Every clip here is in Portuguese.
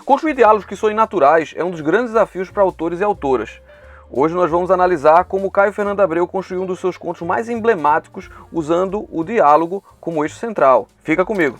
Construir diálogos que soem naturais é um dos grandes desafios para autores e autoras. Hoje nós vamos analisar como Caio Fernando Abreu construiu um dos seus contos mais emblemáticos usando o diálogo como eixo central. Fica comigo!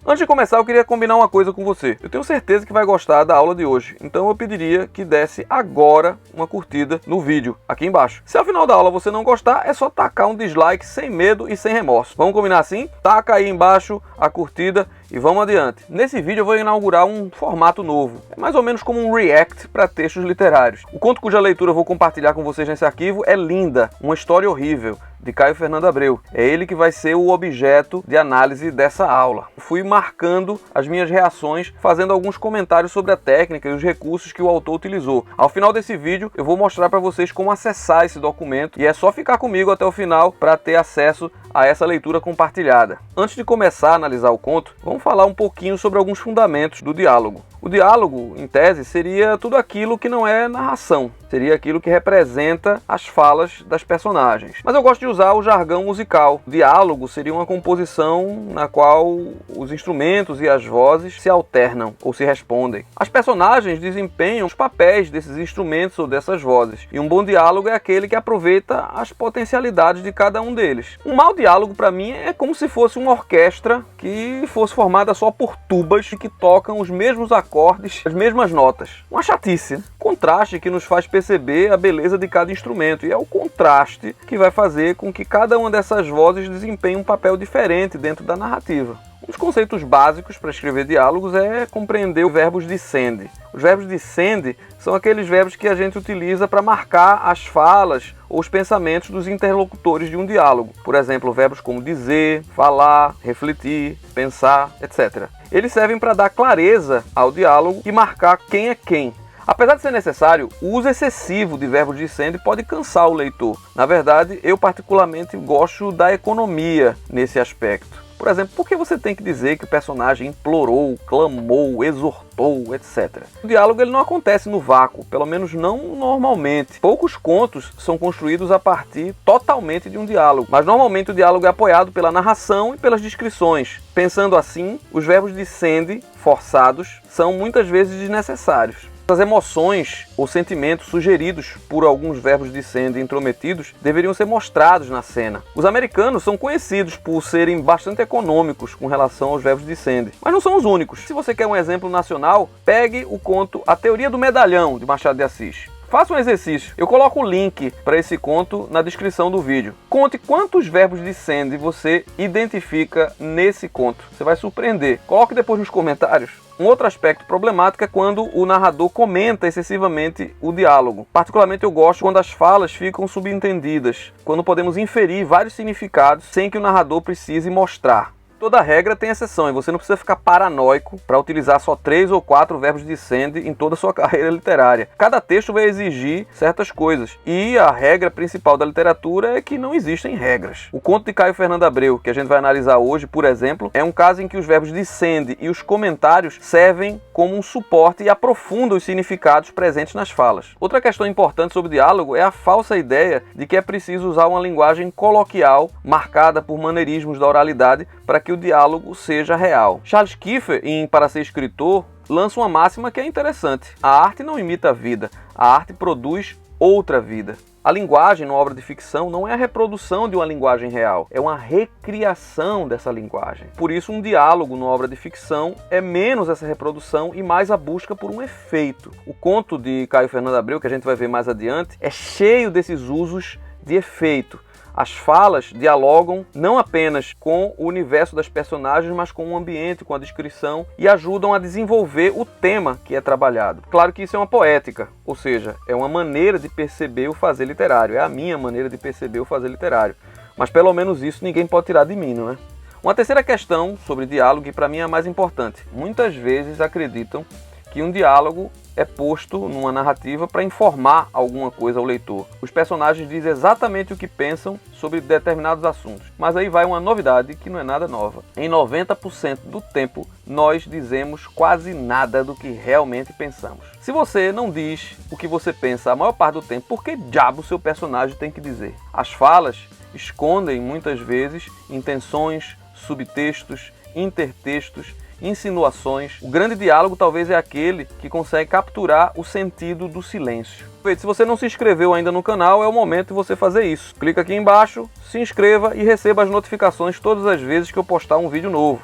Antes de começar, eu queria combinar uma coisa com você. Eu tenho certeza que vai gostar da aula de hoje, então eu pediria que desse agora uma curtida no vídeo, aqui embaixo. Se ao final da aula você não gostar, é só tacar um dislike sem medo e sem remorso. Vamos combinar assim? Taca aí embaixo a curtida e vamos adiante. Nesse vídeo eu vou inaugurar um formato novo. É mais ou menos como um react para textos literários. O conto cuja leitura eu vou compartilhar com vocês nesse arquivo é Linda, uma história horrível, de Caio Fernando Abreu. É ele que vai ser o objeto de análise dessa aula. Fui marcando as minhas reações, fazendo alguns comentários sobre a técnica e os recursos que o autor utilizou. Ao final desse vídeo, eu vou mostrar para vocês como acessar esse documento e é só ficar comigo até o final para ter acesso a essa leitura compartilhada. Antes de começar a analisar o conto, vamos falar um pouquinho sobre alguns fundamentos do diálogo. O diálogo, em tese, seria tudo aquilo que não é narração. Seria aquilo que representa as falas das personagens. Mas eu gosto de usar o jargão musical. O diálogo seria uma composição na qual os instrumentos e as vozes se alternam ou se respondem. As personagens desempenham os papéis desses instrumentos ou dessas vozes. E um bom diálogo é aquele que aproveita as potencialidades de cada um deles. Um mau diálogo, para mim, é como se fosse uma orquestra que fosse formada só por tubas que tocam os mesmos acordes, as mesmas notas. Uma chatice, né? Contraste que nos faz perceber a beleza de cada instrumento. E é o contraste que vai fazer com que cada uma dessas vozes desempenhe um papel diferente dentro da narrativa. Um dos conceitos básicos para escrever diálogos é compreender os verbos de sende. Os verbos de sende são aqueles verbos que a gente utiliza para marcar as falas ou os pensamentos dos interlocutores de um diálogo. Por exemplo, verbos como dizer, falar, refletir, pensar, etc. Eles servem para dar clareza ao diálogo e marcar quem é quem. Apesar de ser necessário, o uso excessivo de verbos de sende pode cansar o leitor. Na verdade, eu particularmente gosto da economia nesse aspecto. Por exemplo, por que você tem que dizer que o personagem implorou, clamou, exortou, etc? O diálogo ele não acontece no vácuo, pelo menos não normalmente. Poucos contos são construídos a partir totalmente de um diálogo, mas normalmente o diálogo é apoiado pela narração e pelas descrições. Pensando assim, os verbos de sende forçados são muitas vezes desnecessários. As emoções ou sentimentos sugeridos por alguns verbos de sende intrometidos deveriam ser mostrados na cena. Os americanos são conhecidos por serem bastante econômicos com relação aos verbos de sende, mas não são os únicos. Se você quer um exemplo nacional, pegue o conto A Teoria do Medalhão, de Machado de Assis. Faça um exercício. Eu coloco o link para esse conto na descrição do vídeo. Conte quantos verbos de sende você identifica nesse conto. Você vai surpreender. Coloque depois nos comentários. Um outro aspecto problemático é quando o narrador comenta excessivamente o diálogo. Particularmente eu gosto quando as falas ficam subentendidas, quando podemos inferir vários significados sem que o narrador precise mostrar. Toda regra tem exceção e você não precisa ficar paranoico para utilizar só 3 ou 4 verbos de sende em toda a sua carreira literária. Cada texto vai exigir certas coisas e a regra principal da literatura é que não existem regras. O conto de Caio Fernando Abreu, que a gente vai analisar hoje, por exemplo, é um caso em que os verbos de sende e os comentários servem como um suporte e aprofundam os significados presentes nas falas. Outra questão importante sobre o diálogo é a falsa ideia de que é preciso usar uma linguagem coloquial marcada por maneirismos da oralidade para que o diálogo seja real. Charles Kiefer, em Para Ser Escritor, lança uma máxima que é interessante. A arte não imita a vida, a arte produz outra vida. A linguagem, numa obra de ficção, não é a reprodução de uma linguagem real, é uma recriação dessa linguagem. Por isso, um diálogo numa obra de ficção é menos essa reprodução e mais a busca por um efeito. O conto de Caio Fernando Abreu, que a gente vai ver mais adiante, é cheio desses usos de efeito. As falas dialogam não apenas com o universo das personagens, mas com o ambiente, com a descrição e ajudam a desenvolver o tema que é trabalhado. Claro que isso é uma poética, ou seja, é uma maneira de perceber o fazer literário, é a minha maneira de perceber o fazer literário. Mas pelo menos isso ninguém pode tirar de mim, não é? Uma terceira questão sobre diálogo, que para mim é a mais importante. Muitas vezes acreditam que um diálogo é posto numa narrativa para informar alguma coisa ao leitor. Os personagens dizem exatamente o que pensam sobre determinados assuntos. Mas aí vai uma novidade que não é nada nova. Em 90% do tempo, nós dizemos quase nada do que realmente pensamos. Se você não diz o que você pensa a maior parte do tempo, por que diabo seu personagem tem que dizer? As falas escondem muitas vezes intenções, subtextos, intertextos, insinuações. O grande diálogo talvez é aquele que consegue capturar o sentido do silêncio. Se você não se inscreveu ainda no canal, é o momento de você fazer isso. Clica aqui embaixo, se inscreva e receba as notificações todas as vezes que eu postar um vídeo novo.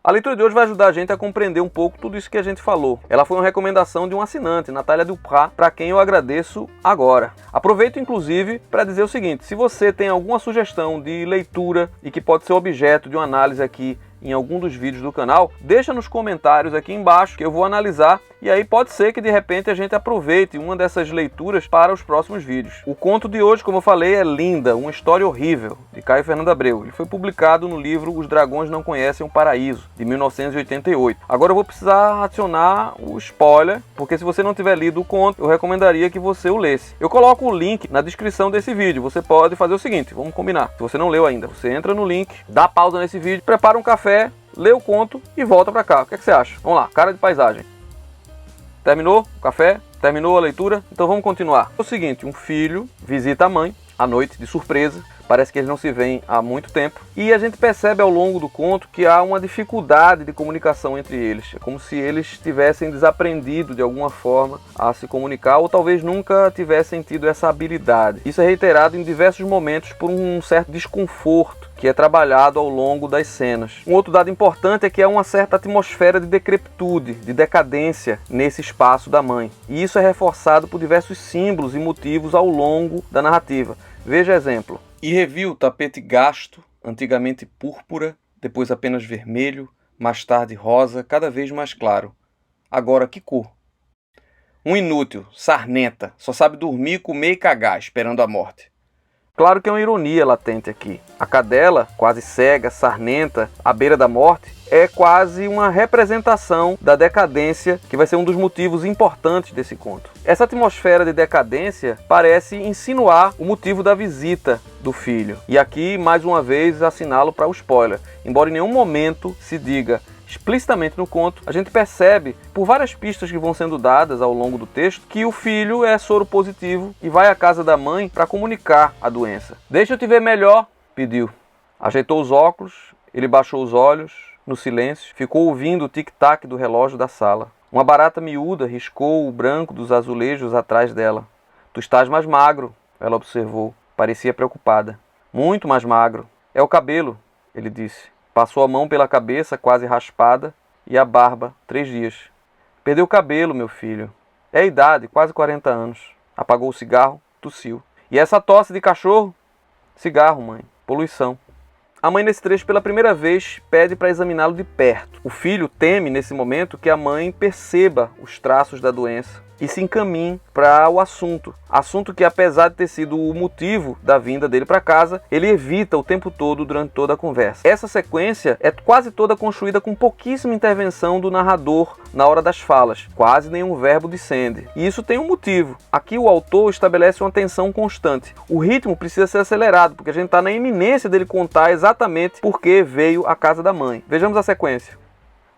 A leitura de hoje vai ajudar a gente a compreender um pouco tudo isso que a gente falou. Ela foi uma recomendação de um assinante, Natália Duprat, para quem eu agradeço agora. Aproveito inclusive para dizer o seguinte: se você tem alguma sugestão de leitura e que pode ser objeto de uma análise aqui em algum dos vídeos do canal, deixa nos comentários aqui embaixo que eu vou analisar, e aí pode ser que de repente a gente aproveite uma dessas leituras para os próximos vídeos. O conto de hoje, como eu falei, é Linda, uma história horrível, de Caio Fernando Abreu. Ele foi publicado no livro Os Dragões Não Conhecem o Paraíso, de 1988. Agora eu vou precisar adicionar o spoiler, porque se você não tiver lido o conto, eu recomendaria que você o lesse. Eu coloco o link na descrição desse vídeo. Você pode fazer o seguinte, vamos combinar. Se você não leu ainda, você entra no link, dá pausa nesse vídeo, prepara um café, lê o conto e volta pra cá. O que é que você acha? Vamos lá, cara de paisagem. Terminou o café? Terminou a leitura? Então vamos continuar. É o seguinte, um filho visita a mãe à noite, de surpresa. Parece que eles não se veem há muito tempo. E a gente percebe ao longo do conto que há uma dificuldade de comunicação entre eles. É como se eles tivessem desaprendido de alguma forma a se comunicar, ou talvez nunca tivessem tido essa habilidade. Isso é reiterado em diversos momentos por um certo desconforto que é trabalhado ao longo das cenas. Um outro dado importante é que há uma certa atmosfera de decrepitude, de decadência nesse espaço da mãe. E isso é reforçado por diversos símbolos e motivos ao longo da narrativa. Veja exemplo. E revi o tapete gasto, antigamente púrpura, depois apenas vermelho, mais tarde rosa, cada vez mais claro. Agora que cor? Um inútil, sarnenta, só sabe dormir, comer e cagar, esperando a morte. Claro que é uma ironia latente aqui. A cadela, quase cega, sarnenta, à beira da morte, é quase uma representação da decadência, que vai ser um dos motivos importantes desse conto. Essa atmosfera de decadência parece insinuar o motivo da visita do filho. E aqui, mais uma vez, assinalo para o spoiler. Embora em nenhum momento se diga explicitamente no conto, a gente percebe, por várias pistas que vão sendo dadas ao longo do texto, que o filho é soro positivo e vai à casa da mãe para comunicar a doença. Deixa eu te ver melhor, pediu. Ajeitou os óculos, ele baixou os olhos, no silêncio, ficou ouvindo o tic-tac do relógio da sala. Uma barata miúda riscou o branco dos azulejos atrás dela. Tu estás mais magro, ela observou. Parecia preocupada. Muito mais magro. É o cabelo, ele disse. Passou a mão pela cabeça, quase raspada, e a barba, 3 dias. Perdeu o cabelo, meu filho. É a idade, quase 40 anos. Apagou o cigarro, tossiu. E essa tosse de cachorro? Cigarro, mãe. Poluição. A mãe, nesse trecho, pela primeira vez, pede para examiná-lo de perto. O filho teme, nesse momento, que a mãe perceba os traços da doença e se encaminhe para o assunto. Assunto que, apesar de ter sido o motivo da vinda dele para casa, ele evita o tempo todo durante toda a conversa. Essa sequência é quase toda construída com pouquíssima intervenção do narrador na hora das falas. Quase nenhum verbo descende. E isso tem um motivo. Aqui o autor estabelece uma tensão constante. O ritmo precisa ser acelerado, porque a gente está na iminência dele contar exatamente por que veio à casa da mãe. Vejamos a sequência.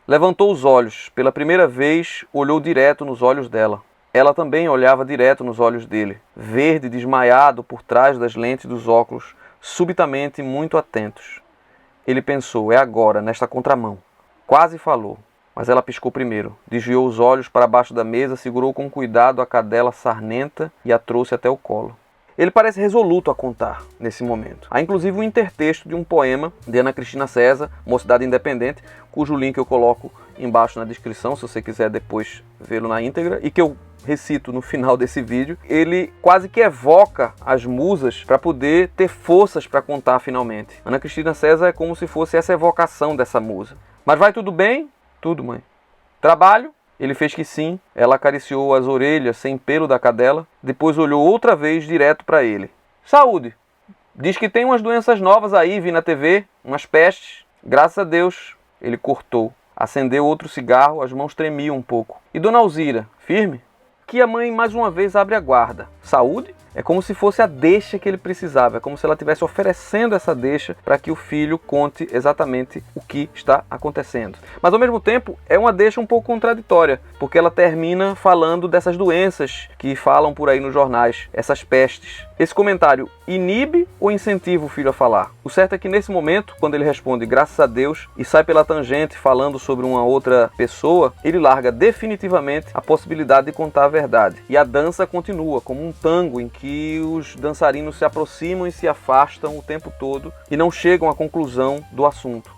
Levantou os olhos. Pela primeira vez, olhou direto nos olhos dela. Ela também olhava direto nos olhos dele, verde, desmaiado por trás das lentes dos óculos, subitamente muito atentos. Ele pensou, é agora, nesta contramão. Quase falou, mas ela piscou primeiro. Desviou os olhos para baixo da mesa, segurou com cuidado a cadela sarnenta e a trouxe até o colo. Ele parece resoluto a contar, nesse momento. Há inclusive um intertexto de um poema de Ana Cristina César, Mocidade Independente, cujo link eu coloco embaixo na descrição, se você quiser depois vê-lo na íntegra, e que eu recito no final desse vídeo. Ele quase que evoca as musas para poder ter forças para contar finalmente. Ana Cristina César é como se fosse essa evocação dessa musa. Mas vai tudo bem? Tudo, mãe. Trabalho? Ele fez que sim. Ela acariciou as orelhas sem pelo da cadela, depois olhou outra vez direto para ele. Saúde. Diz que tem umas doenças novas aí, vi na TV, umas pestes. Graças a Deus, ele cortou. Acendeu outro cigarro, as mãos tremiam um pouco. E Dona Alzira, firme? Que a mãe mais uma vez abre a guarda. Saúde? É como se fosse a deixa que ele precisava, é como se ela estivesse oferecendo essa deixa para que o filho conte exatamente o que está acontecendo. Mas ao mesmo tempo é uma deixa um pouco contraditória, porque ela termina falando dessas doenças que falam por aí nos jornais, essas pestes. Esse comentário inibe ou incentiva o filho a falar? O certo é que nesse momento, quando ele responde graças a Deus e sai pela tangente falando sobre uma outra pessoa, ele larga definitivamente a possibilidade de contar a verdade. E a dança continua como um tango em que os dançarinos se aproximam e se afastam o tempo todo e não chegam à conclusão do assunto.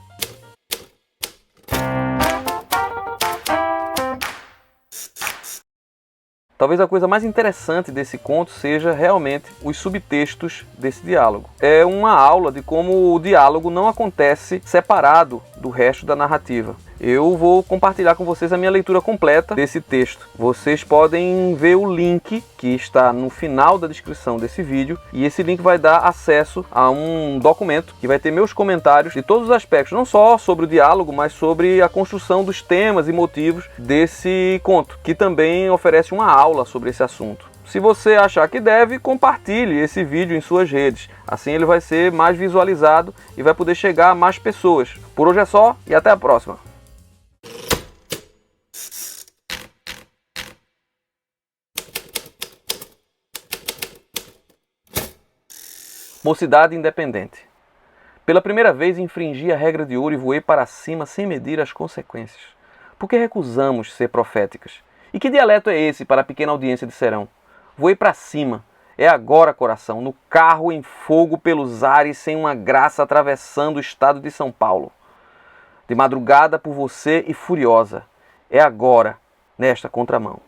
Talvez a coisa mais interessante desse conto seja realmente os subtextos desse diálogo. É uma aula de como o diálogo não acontece separado do resto da narrativa. Eu vou compartilhar com vocês a minha leitura completa desse texto. Vocês podem ver o link que está no final da descrição desse vídeo e esse link vai dar acesso a um documento que vai ter meus comentários de todos os aspectos, não só sobre o diálogo, mas sobre a construção dos temas e motivos desse conto, que também oferece uma aula sobre esse assunto. Se você achar que deve, compartilhe esse vídeo em suas redes. Assim ele vai ser mais visualizado e vai poder chegar a mais pessoas. Por hoje é só e até a próxima. Mocidade independente. Pela primeira vez infringi a regra de ouro e voei para cima sem medir as consequências. Por que recusamos ser proféticas? E que dialeto é esse para a pequena audiência de Serão? Voei para cima. É agora, coração, no carro em fogo pelos ares, sem uma graça atravessando o estado de São Paulo. De madrugada por você e furiosa. É agora, nesta contramão.